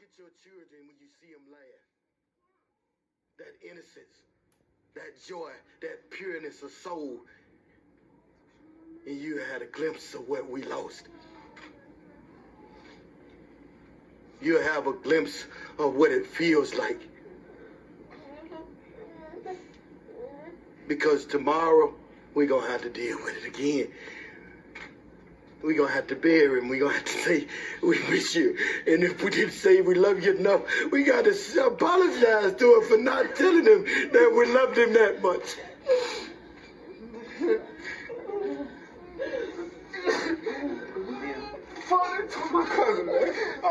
at your children when you see them laugh. That innocence, that joy, that pureness of soul. And you had a glimpse of what we lost. You'll have a glimpse of what it feels like. Because tomorrow, we're going to have to deal with it again. We're going to have to bury him. We're going to have to say, we miss you. And if we didn't say we love you enough, we got to apologize to him for not telling him that we loved him that much. Father, to my cousin, man. I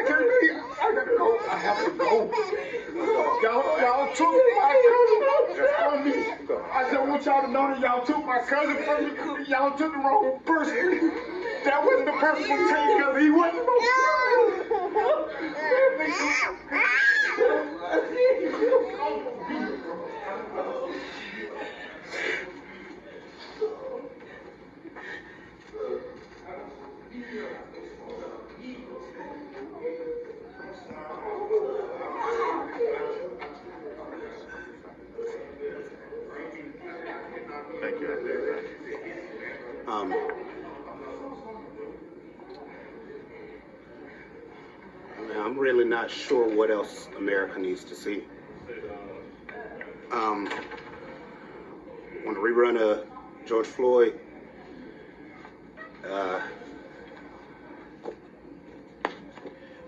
gotta go. I have to go. Y'all took my cousin from me. I just want y'all to know that y'all took my cousin from me. Y'all took the wrong person. That wasn't the person who take because he wasn't Thank you. I'm really not sure what else America needs to see. On the rerun of George Floyd,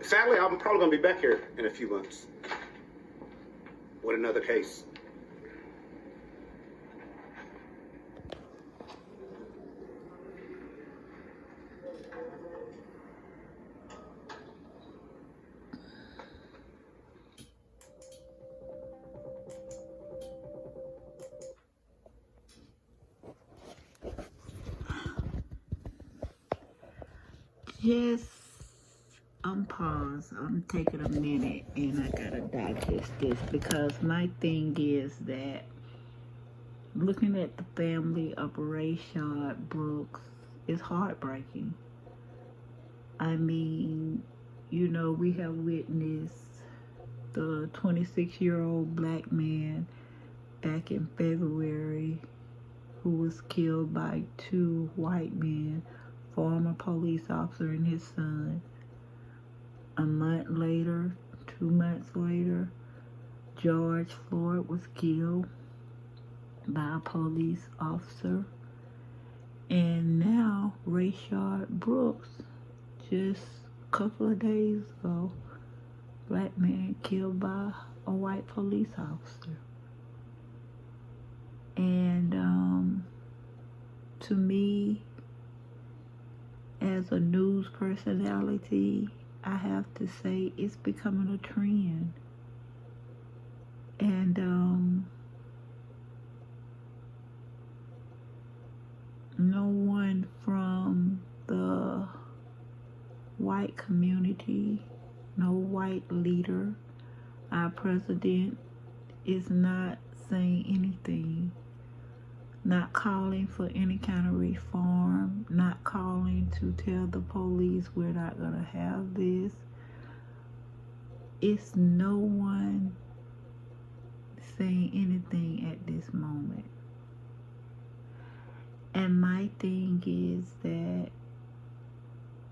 sadly, I'm probably going to be back here in a few months with another case. Yes, I'm paused. I'm taking a minute and I gotta digest this because my thing is that looking at the family of Rayshard Brooks is heartbreaking. I mean, you know, we have witnessed the 26-year-old black man back in February who was killed by two white men, former police officer and his son. A month later, 2 months later, George Floyd was killed by a police officer. And now Rayshard Brooks, just a couple of days ago, black man killed by a white police officer. And to me, as a news personality, I have to say it's becoming a trend. And no one from the white community, no white leader, our president is not saying anything, not calling for any kind of reform, not calling to tell the police we're not going to have this. It's no one saying anything at this moment. And my thing is that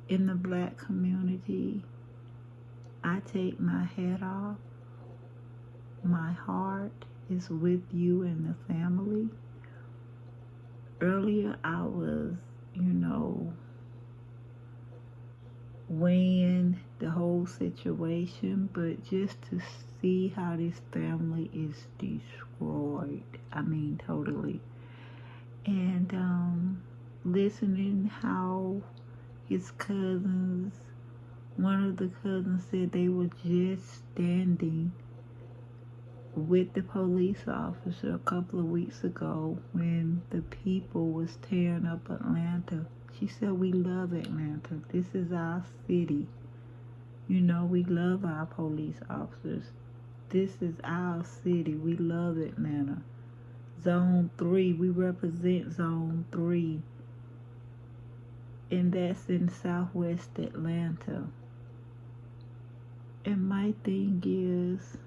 in the black community, I take my hat off. My heart is with you and the family. Earlier I was, weighing the whole situation, but just to see how this family is destroyed, I mean totally. And listening how his cousins, one of the cousins said they were just standing with the police officer a couple of weeks ago when the people was tearing up Atlanta. She said, we love Atlanta. This is our city. We love our police officers. This is our city. We love Atlanta. Zone 3, we represent Zone 3. And that's in Southwest Atlanta. And my thing is,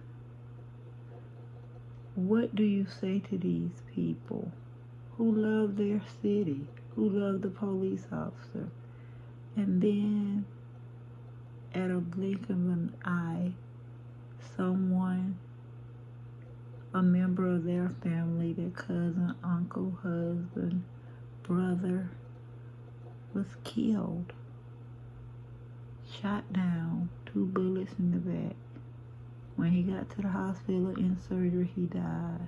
what do you say to these people who love their city, who love the police officer, and then at a blink of an eye, someone, a member of their family, their cousin, uncle, husband, brother, was killed, shot down, 2 bullets in the back. When he got to the hospital in surgery, he died.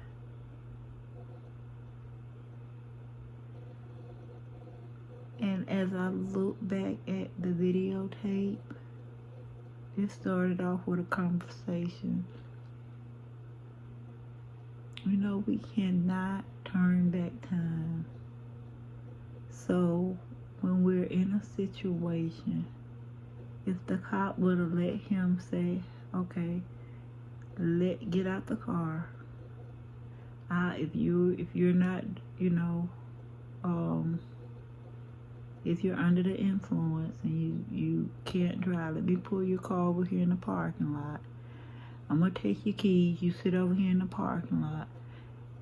And as I look back at the videotape, it started off with a conversation. You know, we cannot turn back time. So when we're in a situation, if the cop would have let him say, okay, get out the car. If you're not, if you're under the influence and you can't drive, let me pull your car over here in the parking lot. I'm gonna take your keys, you sit over here in the parking lot,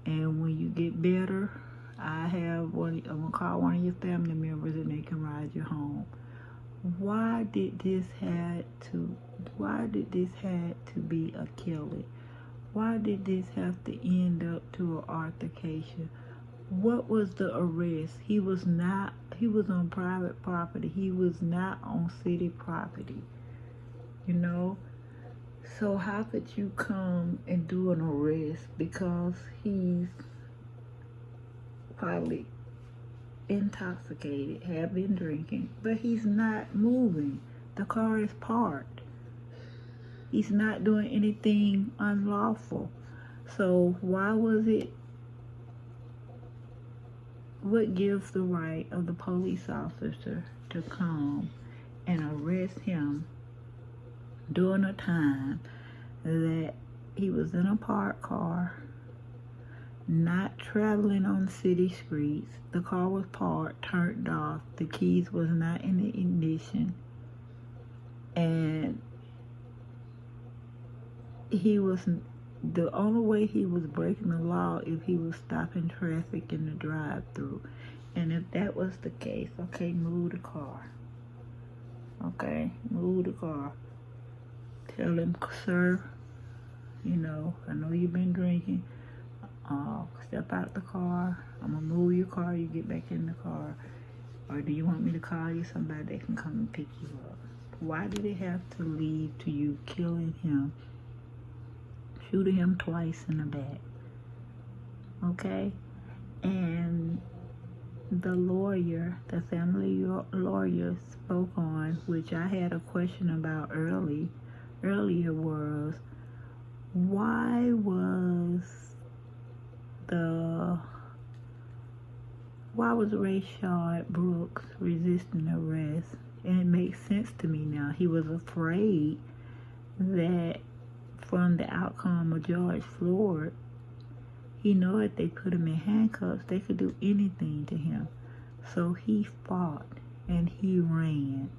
and when you get better, I'm gonna call one of your family members and they can ride you home. Why did this have to be a killing? Why did this have to end up to an altercation? What was the arrest? He was on private property. He was not on city property. So how could you come and do an arrest because he's probably intoxicated, have been drinking, but he's not moving. The car is parked. He's not doing anything unlawful. So why was it? What gives the right of the police officer to come and arrest him during a time that he was in a parked car, not traveling on city streets? The car was parked, turned off, the keys was not in the ignition, and the only way he was breaking the law if he was stopping traffic in the drive-through. And if that was the case, okay, move the car. Okay, move the car. Tell him, sir, I know you've been drinking. Step out the car. I'm gonna move your car. You get back in the car. Or do you want me to call you somebody that can come and pick you up? Why did it have to lead to you killing him, shooting him twice in the back? Okay? And the family lawyer spoke on, which I had a question about earlier, was why was Rayshard Brooks resisting arrest? And it makes sense to me now. He was afraid that from the outcome of George Floyd, he knew if they put him in handcuffs, they could do anything to him. So he fought and he ran.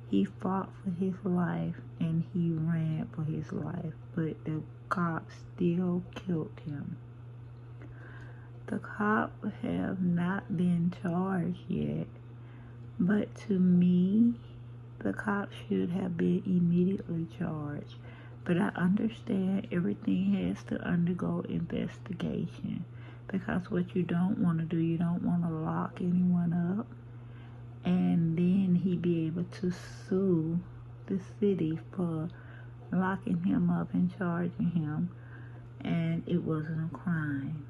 He fought for his life and he ran for his life, but the cops still killed him. The cops have not been charged yet, but to me, the cops should have been immediately charged. But I understand everything has to undergo investigation, because what you don't want to do, you don't want to lock anyone up and then he be able to sue the city for locking him up and charging him, and it wasn't a crime.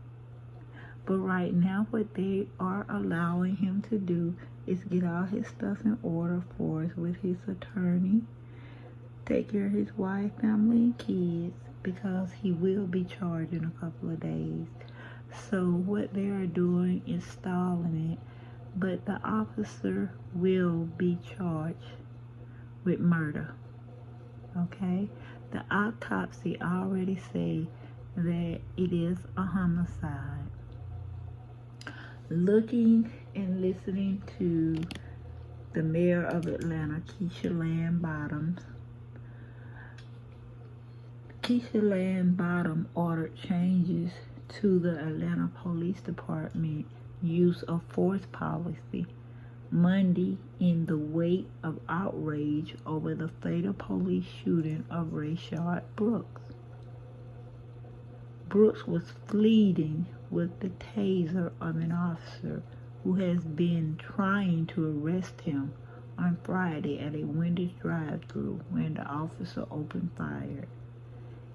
But right now what they are allowing him to do is get all his stuff in order for us with his attorney, take care of his wife, family, and kids, because he will be charged in a couple of days. So what they are doing is stalling it, but the officer will be charged with murder. Okay? The autopsy already say that it is a homicide. Looking and listening to the mayor of Atlanta, Keisha Land Bottoms, Keisha Land Bottom ordered changes to the Atlanta Police Department use of force policy Monday in the wake of outrage over the fatal police shooting of Rayshard Brooks. Brooks was fleeing with the taser of an officer who has been trying to arrest him on Friday at a Wendy's drive-thru when the officer opened fire.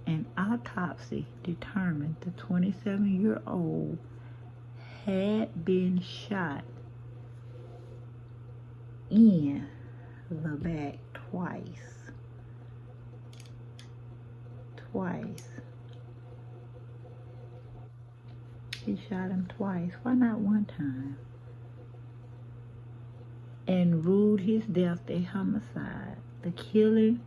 An autopsy determined the 27-year-old had been shot in the back twice. He shot him twice. Why not one time? And ruled his death a homicide. The killing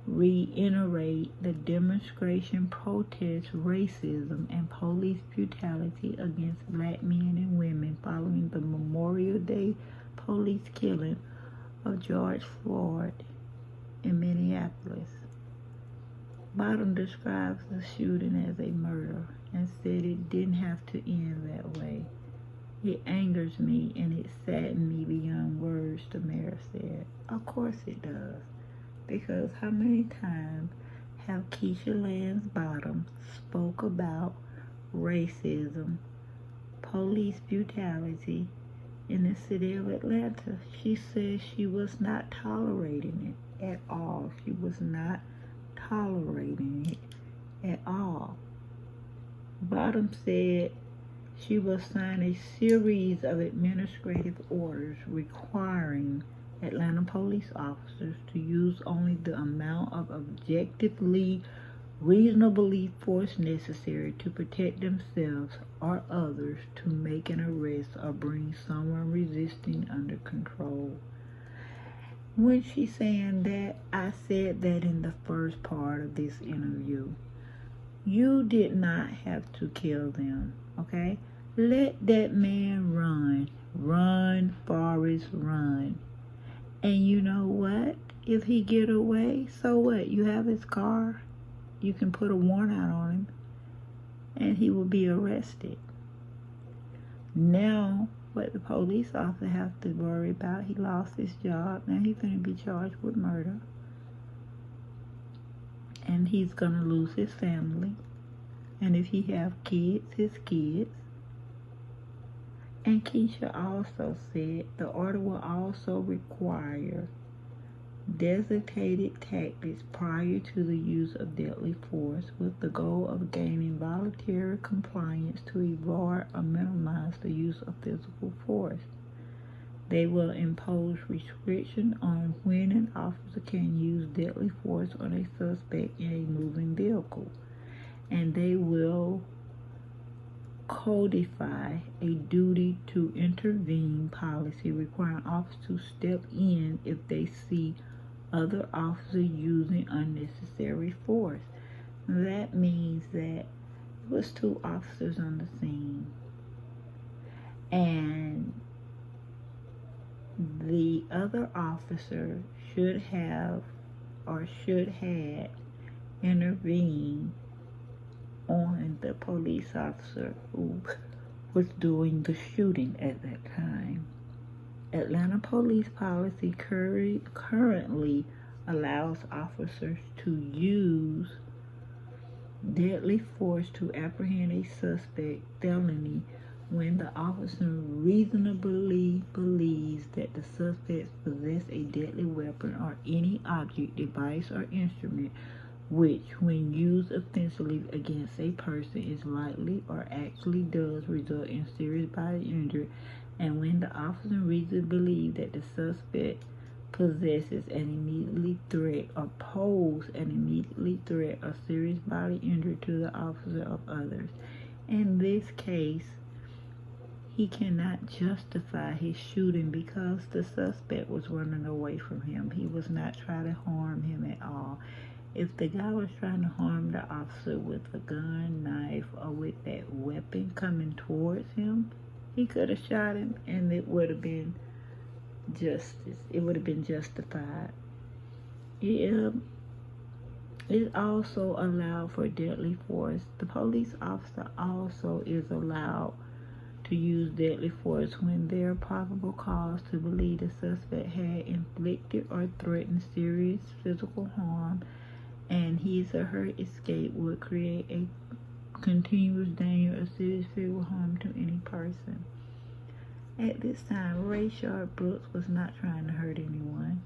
reiterate the demonstration protests racism and police brutality against black men and women following the Memorial Day police killing of George Floyd in Minneapolis. Bottom describes the shooting as a murder and said it didn't have to end that way. It angers me and it saddens me beyond words, the mayor said. Of course it does. Because how many times have Keisha Lance Bottom spoke about racism, police brutality in the city of Atlanta? She said she was not tolerating it at all. She was not tolerating it at all. Bottom said she will sign a series of administrative orders requiring Atlanta police officers to use only the amount of objectively reasonably force necessary to protect themselves or others to make an arrest or bring someone resisting under control. When she's saying that, I said that in the first part of this interview. You did not have to kill them, okay? Let that man run. Run, Forrest, run. And you know what? If he get away, so what? You have his car. You can put a warrant out on him. And he will be arrested. Now, what the police officer has to worry about, he lost his job. Now he's going to be charged with murder. And he's going to lose his family. And if he have kids, his kids. And Keisha also said the order will also require designated tactics prior to the use of deadly force with the goal of gaining voluntary compliance to avoid or minimize the use of physical force. They will impose restriction on when an officer can use deadly force on a suspect in a moving vehicle. And they will codify a duty to intervene policy requiring officers to step in if they see other officers using unnecessary force. That means that it was 2 officers on the scene. And the other officer should have intervened on the police officer who was doing the shooting at that time. Atlanta police policy currently allows officers to use deadly force to apprehend a suspect felony when the officer reasonably believes that the suspect possesses a deadly weapon or any object, device, or instrument which, when used offensively against a person, is likely or actually does result in serious bodily injury, and when the officer reasonably believes that the suspect possesses an immediate threat or poses an immediate threat or serious bodily injury to the officer or others. In this case, he cannot justify his shooting because the suspect was running away from him. He was not trying to harm him at all. If the guy was trying to harm the officer with a gun, knife, or with that weapon coming towards him, he could have shot him and it would have been justice. It would have been justified. Yeah. It also allowed for deadly force. The police officer also is allowed to use deadly force when there are probable cause to believe the suspect had inflicted or threatened serious physical harm, and his or her escape would create a continuous danger or serious physical harm to any person. At this time, Rayshard Brooks was not trying to hurt anyone.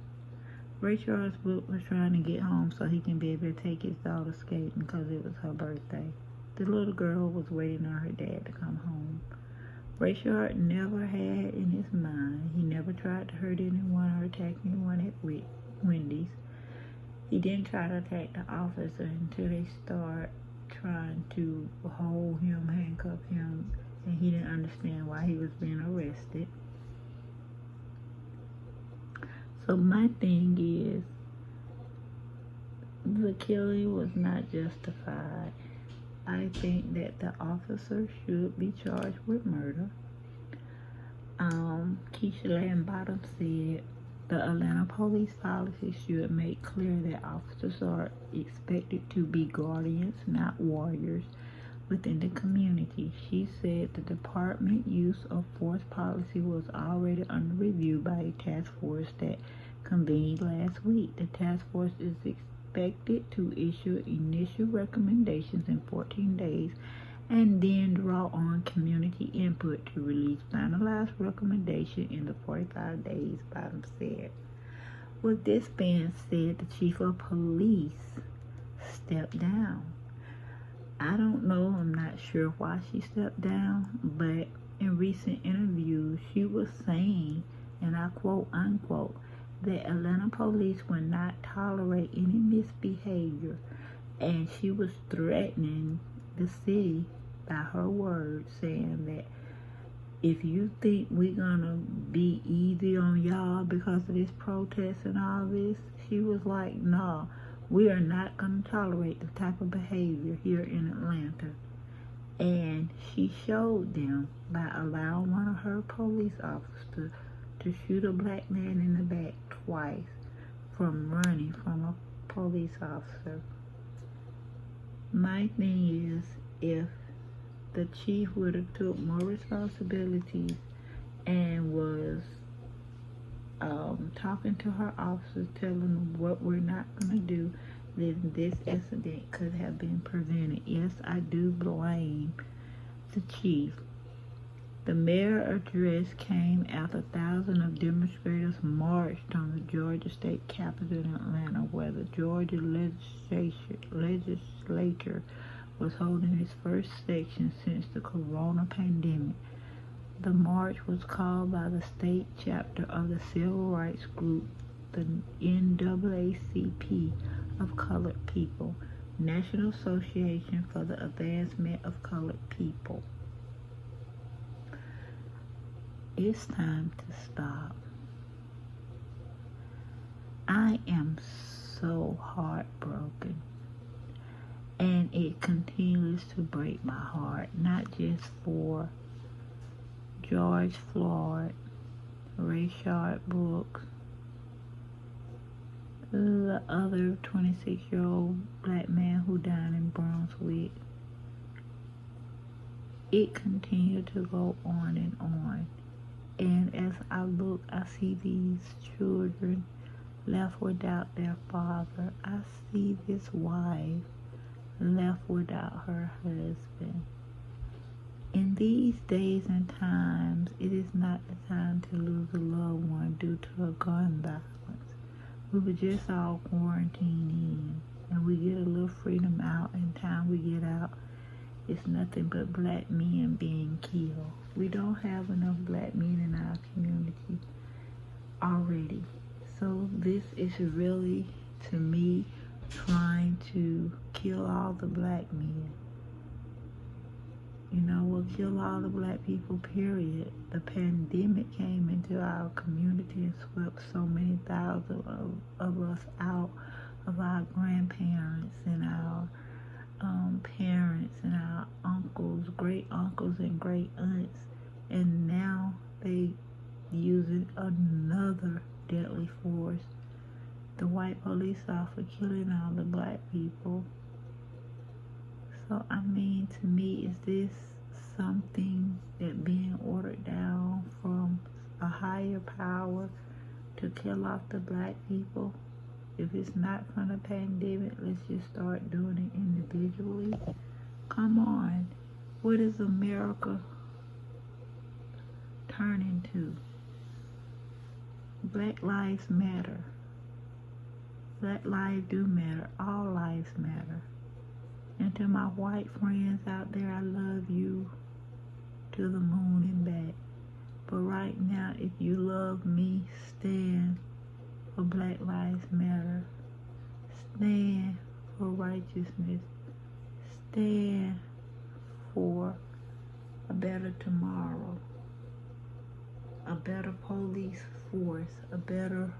Rayshard Brooks was trying to get home so he can be able to take his daughter skating because it was her birthday. The little girl was waiting on her dad to come home. Rayshard never had in his mind, he never tried to hurt anyone or attack anyone at Wendy's. He didn't try to attack the officer until they started trying to hold him, handcuff him, and he didn't understand why he was being arrested. So my thing is, the killing was not justified. I think that the officer should be charged with murder. Keisha Lamb-Bottom said the Atlanta police policy should make clear that officers are expected to be guardians, not warriors, within the community. She said the department use of force policy was already under review by a task force that convened last week. The task force is expected to issue initial recommendations in 14 days and then draw on community input to release finalized recommendation in the 45 days, Bottom said. With this being said, the chief of police stepped down. I don't know, I'm not sure why she stepped down, but in recent interviews she was saying, and I quote unquote, that Atlanta police would not tolerate any misbehavior, and she was threatening the city by her words, saying that if you think we're gonna be easy on y'all because of this protest and all this, she was like, no, we are not gonna tolerate the type of behavior here in Atlanta. And she showed them by allowing one of her police officers to shoot a black man in the back twice from running from a police officer. My thing is, if the chief would have took more responsibilities and was talking to her officers, telling them what we're not going to do, then this incident could have been prevented. Yes, I do blame the chief. The mayor's address came after thousands of demonstrators marched on the Georgia state capitol in Atlanta, where the Georgia legislature was holding its first session since the corona pandemic. The march was called by the state chapter of the civil rights group, the NAACP of Colored People, National Association for the Advancement of Colored People. It's time to stop. I am so heartbroken, and it continues to break my heart, not just for George Floyd, Rayshard Brooks, the other 26-year-old black man who died in Brunswick. It continued to go on and on. And as I look, I see these children left without their father. I see this wife left without her husband. In these days and times, it is not the time to lose a loved one due to a gun violence. We were just all quarantined in, and we get a little freedom out, and time we get out, it's nothing but black men being killed. We don't have enough black men in our community already. So this is really, to me, trying to kill all the black men. You know, we'll kill all the black people, period. The pandemic came into our community and swept so many thousands of us out of our grandparents and our parents and our uncles, great uncles and great aunts, and now they using another deadly force. The white white police officer killing all the black people. So, I mean, to me, is this something that being ordered down from a higher power to kill off the black people? If it's not from the pandemic, let's just start doing it individually. Come on. What is America turning to? Black lives matter. Black lives do matter. All lives matter. And to my white friends out there, I love you to the moon and back. But right now, if you love me, stand for Black Lives Matter. Stand for righteousness. Stand for a better tomorrow. A better police force. A better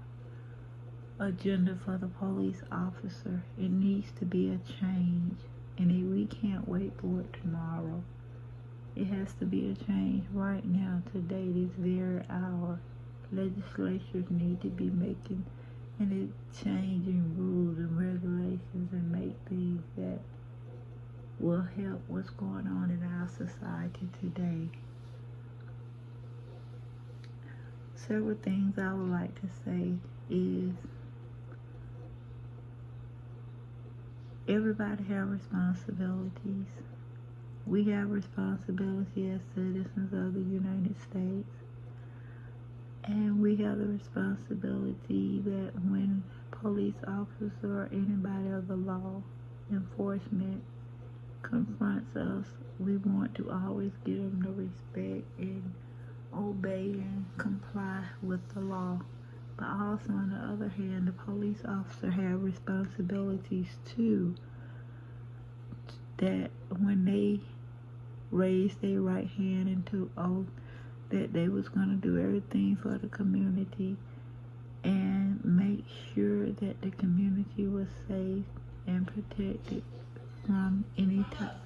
agenda for the police officer. It needs to be a change. And we can't wait for it tomorrow. It has to be a change right now, today, this very hour. Legislatures need to be making and changing rules and regulations and make things that will help what's going on in our society today. Several things I would like to say is everybody have responsibilities. We have responsibility as citizens of the United States. And we have the responsibility that when police officers or anybody of the law enforcement confronts us, we want to always give them the respect and obey and comply with the law. But also, on the other hand, the police officer have responsibilities too, that when they raised their right hand and took oath that they was going to do everything for the community and make sure that the community was safe and protected from any type